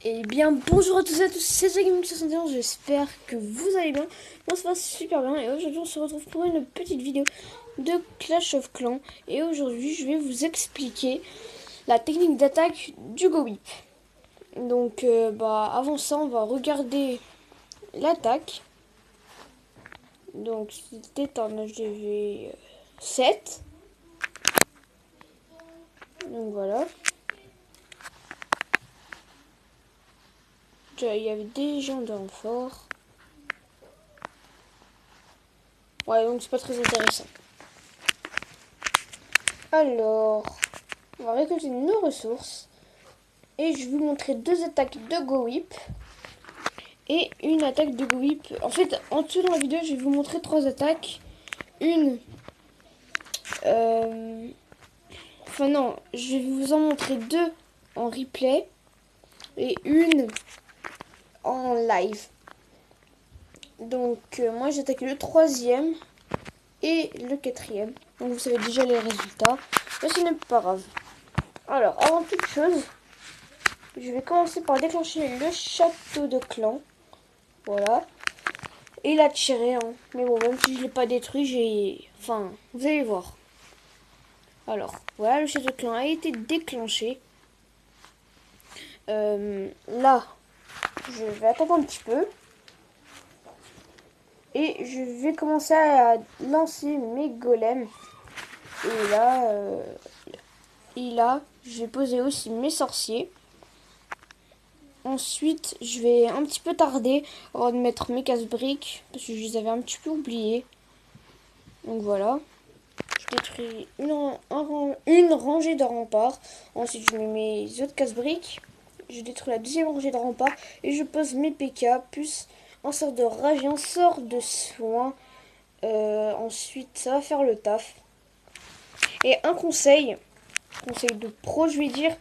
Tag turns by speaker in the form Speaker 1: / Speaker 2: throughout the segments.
Speaker 1: Et bien bonjour à tous et à tous, c'est Zagaming61, j'espère que vous allez bien. Moi ça va super bien et aujourd'hui on se retrouve pour une petite vidéo de Clash of Clans. Et aujourd'hui je vais vous expliquer la technique d'attaque du Go Whip. Donc avant ça on va regarder l'attaque. Donc c'était un HDV 7. Donc voilà. Il y avait des gens de renfort. Ouais, donc c'est pas très intéressant. Alors, on va récolter nos ressources. Et je vais vous montrer deux attaques de Go Whip. Et une attaque de Go Whip. En fait, en dessous dans la vidéo, je vais vous montrer trois attaques. Une... Enfin non, je vais vous en montrer deux en replay. Et une en live. Donc, moi j'ai attaqué le troisième et le quatrième. Donc vous savez déjà les résultats. Mais ce n'est pas grave. Alors, avant toute chose, je vais commencer par déclencher le château de clan. Voilà. Et il a tiré, hein. Mais bon, même si je ne l'ai pas détruit, j'ai... Enfin, vous allez voir. Alors, voilà, le château de clan a été déclenché. Là, je vais attendre un petit peu. Et je vais commencer à lancer mes golems. Et là, je vais poser aussi mes sorciers. Ensuite, je vais un petit peu tarder avant de mettre mes casse-briques. Parce que je les avais un petit peu oubliés. Donc voilà. Je détruis une rangée de remparts. Ensuite, je mets mes autres casse-briques. Je détruis la deuxième rangée de remparts. Et je pose mes PK. Plus un sort de rage et un sort de soin. Ensuite, ça va faire le taf. Et un conseil de pro, je vais dire,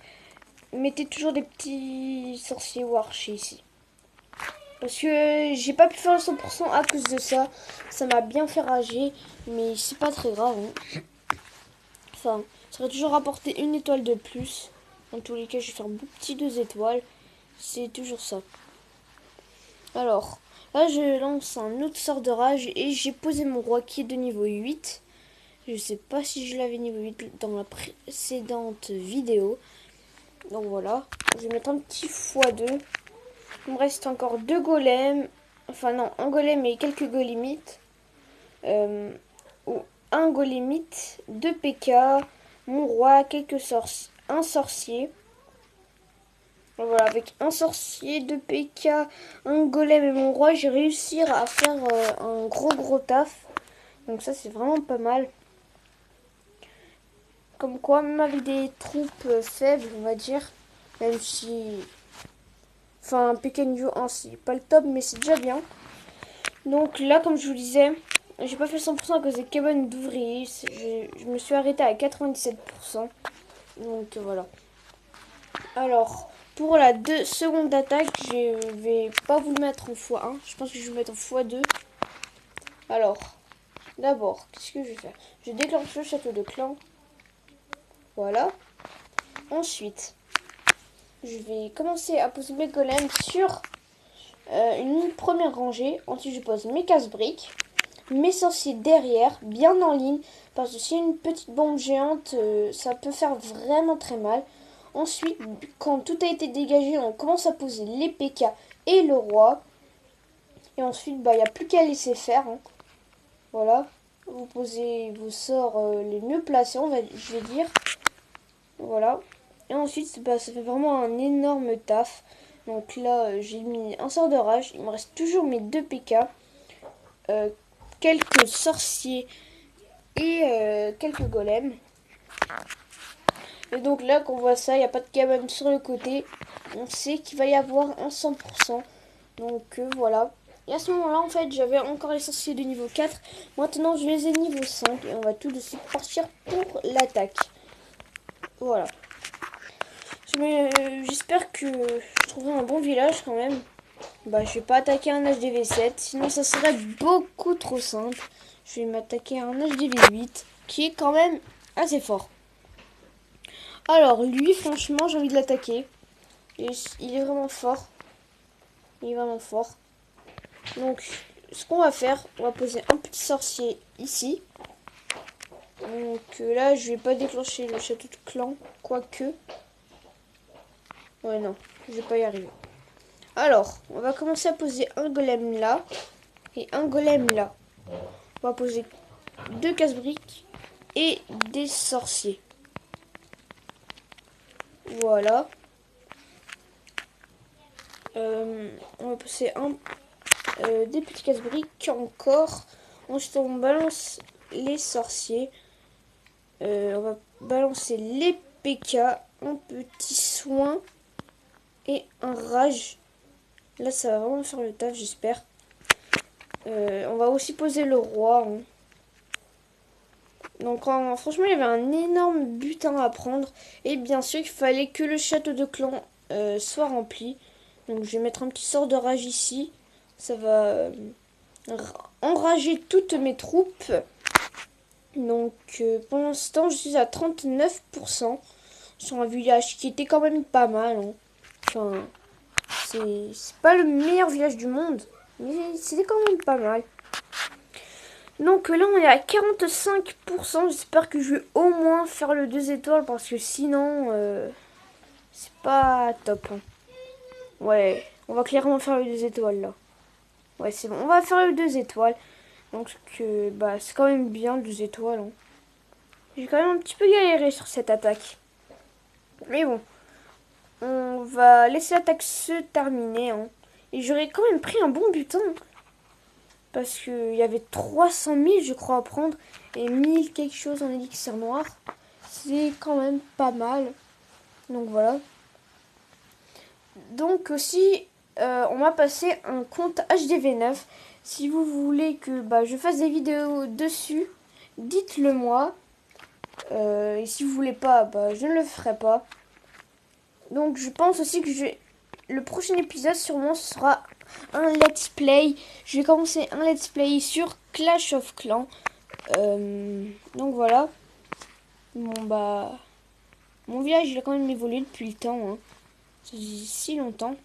Speaker 1: mettez toujours des petits sorciers ou archers ici. Parce que j'ai pas pu faire le 100% à cause de ça. Ça m'a bien fait rager. Mais c'est pas très grave. Hein. Enfin, ça aurait toujours rapporté une étoile de plus. Dans tous les cas, je vais faire un petit 2 étoiles. C'est toujours ça. Alors, là, je lance un autre sort de rage. Et j'ai posé mon roi qui est de niveau 8. Je sais pas si je l'avais niveau 8 dans la précédente vidéo. Donc voilà. Je vais mettre un petit x2. Il me reste encore deux golems. Enfin non, un golem et quelques golemites. Ou un golemite, deux PK, mon roi, un sorcier. Voilà, avec un sorcier, deux PK, un golem et mon roi, j'ai réussi à faire un gros taf. Donc ça c'est vraiment pas mal. Comme quoi, même avec des troupes faibles, on va dire, même si... Enfin, PK niveau 1, c'est pas le top, mais c'est déjà bien. Donc là, comme je vous disais, j'ai pas fait 100% à cause des cabanes d'ouvriers. Je me suis arrêtée à 97%. Donc voilà. Alors, pour la seconde attaque, je vais pas vous le mettre en x1. Je pense que je vais le mettre en x2. Alors, d'abord, qu'est-ce que je vais faire? Je déclenche le château de clan. Voilà. Ensuite, je vais commencer à poser mes golems sur une première rangée. Ensuite, je pose mes casse-briques. Mes sorciers derrière, bien en ligne. Parce que si une petite bombe géante, ça peut faire vraiment très mal. Ensuite, quand tout a été dégagé, on commence à poser les PK et le roi. Et ensuite, il n'y a plus qu'à laisser faire. Hein. Voilà. Vous posez vos sorts les mieux placés, je vais dire. Voilà. Et ensuite, ça fait vraiment un énorme taf. Donc là, j'ai mis un sort de rage. Il me reste toujours mes deux PK. Quelques sorciers et quelques golems. Et donc là, qu'on voit ça, il n'y a pas de cabane sur le côté. On sait qu'il va y avoir un 100%. Donc voilà. Et à ce moment-là, en fait, j'avais encore les sorciers de niveau 4. Maintenant, je les ai niveau 5. Et on va tout de suite partir pour l'attaque. Voilà. J'espère que je trouverai un bon village quand même. Bah, je vais pas attaquer un HDV 7. Sinon, ça serait beaucoup trop simple. Je vais m'attaquer à un HDV 8. Qui est quand même assez fort. Alors, lui, franchement, j'ai envie de l'attaquer. Il est vraiment fort. Il est vraiment fort. Donc, ce qu'on va faire, on va poser un petit sorcier ici. Donc là, je vais pas déclencher le château de clan, quoique. Ouais, non, je vais pas y arriver. Alors, on va commencer à poser un golem là et un golem là. On va poser 2 casse-briques et des sorciers. Voilà. On va poser des petits casse-briques encore. Ensuite, on balance les sorciers. On va balancer les PK, un petit soin et un rage. Là, ça va vraiment faire le taf, j'espère. On va aussi poser le roi. Hein. Donc, franchement, il y avait un énorme butin à prendre. Et bien sûr, il fallait que le château de clan soit rempli. Donc, je vais mettre un petit sort de rage ici. Ça va enrager toutes mes troupes. Donc, pour l'instant, je suis à 39% sur un village qui était quand même pas mal. Hein. Enfin, c'est pas le meilleur village du monde, mais c'était quand même pas mal. Donc là, on est à 45%. J'espère que je vais au moins faire le 2 étoiles parce que sinon, c'est pas top. Hein. Ouais, on va clairement faire le 2 étoiles là. Ouais, c'est bon, on va faire le 2 étoiles. Donc, bah, c'est quand même bien le 2 étoiles. Hein. J'ai quand même un petit peu galéré sur cette attaque. Mais bon, on va laisser l'attaque se terminer. Hein. Et j'aurais quand même pris un bon butin. Parce qu'il y avait 300 000, je crois, à prendre. Et 1000 quelque chose en élixir noir. C'est quand même pas mal. Donc voilà. Donc aussi, on m'a passé un compte HDV9. Si vous voulez que je fasse des vidéos dessus, dites-le moi. Et si vous voulez pas, je ne le ferai pas. Donc je pense aussi que le prochain épisode sûrement ce sera un let's play. Je vais commencer un let's play sur Clash of Clans. Donc voilà. Bon mon village il a quand même évolué depuis le temps. Hein. Ça fait si longtemps.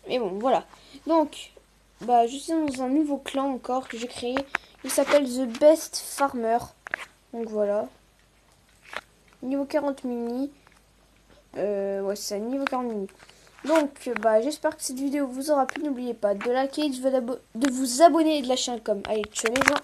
Speaker 1: Mais bon voilà. Donc je suis dans un nouveau clan encore que j'ai créé. Il s'appelle The Best Farmer. Donc voilà. Niveau 40 mini. Ouais, c'est un niveau 40 mini. Donc, j'espère que cette vidéo vous aura plu. N'oubliez pas de liker, de vous abonner et de lâcher un com. Allez, ciao les gens.